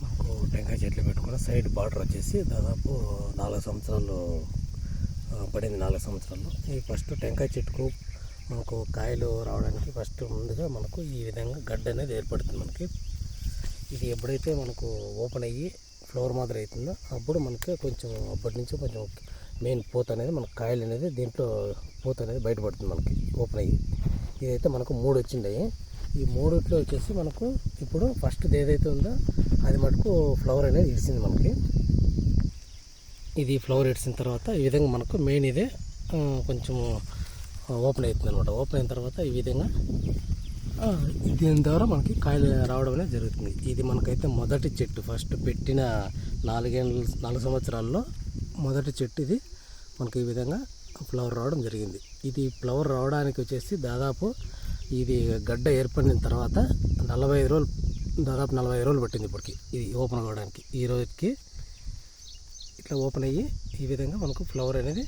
మనకు టెంకాయ చెట్లు పెట్టుకున్న సైడ్ బార్డర్ వచ్చేసి దాదాపు 4 సంవత్సరాలు పడింది. 4 సంవత్సరాలు. ఈ ఫస్ట్ టెంకాయ చెట్టుకు మనకు కాయలు రావడానికి ఫస్ట్ ముందుగా మనకు ఈ విధంగా గడ్డ అనేది ఏర్పడుతుంది. మనకి ఇది ఎప్పుడైతే మనకు ఓపెన్ అయ్యి ఫ్లవర్ మాదిరి అవుతుందో అప్పుడు మనకి కొంచెం అప్పటి నుంచి కొంచెం మెయిన్ పూత అనేది మనకు కాయలు అనేది దీంట్లో పూత అనేది బయటపడుతుంది. మనకి ఓపెన్ అయ్యి ఇదైతే మనకు 3 వచ్చిండాయి. ఈ 3 వచ్చేసి మనకు ఇప్పుడు ఫస్ట్ ఏదైతే ఉందో అది మటుకు ఫ్లవర్ అనేది ఇడిచింది. మనకి ఇది ఫ్లవర్ ఇడిచిన తర్వాత ఈ విధంగా మనకు మెయిన్ ఇదే కొంచెం ఓపెన్ అవుతుంది అనమాట. ఓపెన్ అయిన తర్వాత ఈ విధంగా దీని ద్వారా మనకి కాయలు రావడం అనేది జరుగుతుంది. ఇది మనకైతే మొదటి చెట్టు ఫస్ట్ పెట్టిన 4 సంవత్సరాల్లో మొదటి చెట్టు ఇది. మనకి ఈ విధంగా ఫ్లవర్ రావడం జరిగింది. ఇది ఫ్లవర్ రావడానికి వచ్చేసి దాదాపు ఇది గడ్డ ఏర్పడిన తర్వాత 45 రోజులు, దాదాపు 45 రోజులు పట్టింది ఇప్పటికి ఇది ఓపెన్ అవ్వడానికి. ఈ రోజుకి ఇట్లా ఓపెన్ అయ్యి ఈ విధంగా మనకు ఫ్లవర్ అనేది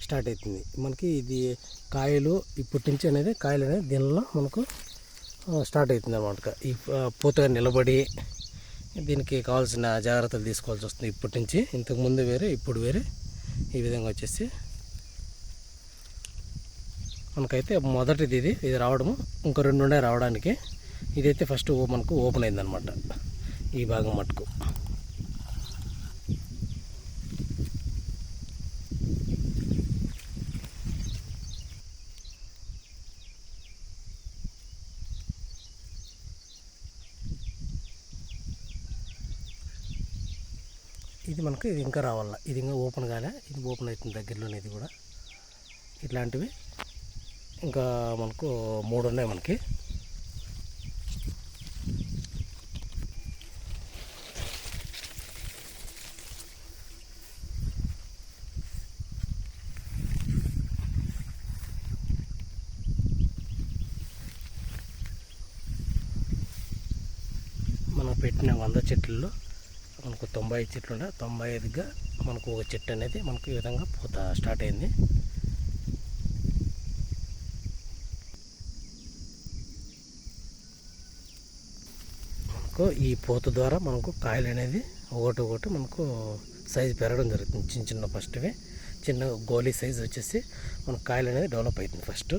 స్టార్ట్ అవుతుంది. మనకి ఇది కాయలు ఇప్పటి నుంచి అనేది కాయలు అనేది దీనిలో మనకు స్టార్ట్ అవుతుంది అన్నమాట. ఈ పూతగా నిలబడి దీనికి కావాల్సిన జాగ్రత్తలు తీసుకోవాల్సి వస్తుంది ఇప్పటి నుంచి. ఇంతకుముందు వేరే ఇప్పుడు వేరే ఈ విధంగా వచ్చేసి మనకైతే మొదటిది ఇది రావడము. ఇంకో 2 ఉన్నాయి రావడానికి. ఇదైతే ఫస్ట్ మనకు ఓపెన్ అయిందనమాట ఈ భాగం మటుకు. ఇది మనకు ఇది ఇంకా రావాల. ఇది ఇంకా ఓపెన్ కాలే. ఇది ఓపెన్ అవుతుంది దగ్గరలోనే. ఇది కూడా ఇట్లాంటివి ఇంకా మనకు 3 ఉన్నాయి మనకి. మనం పెట్టిన 100 చెట్లలో మనకు 95 చెట్లు ఉన్నాయి. 95గా మనకు ఒక చెట్టు అనేది మనకు ఈ విధంగా పూత స్టార్ట్ అయింది. మనకు ఈ పూత ద్వారా మనకు కాయలు అనేది ఒకటి మనకు సైజు పెరగడం జరుగుతుంది. చిన్న ఫస్ట్వి చిన్న గోలీ సైజు వచ్చేసి మనకు కాయలు అనేది డెవలప్ అవుతుంది ఫస్ట్.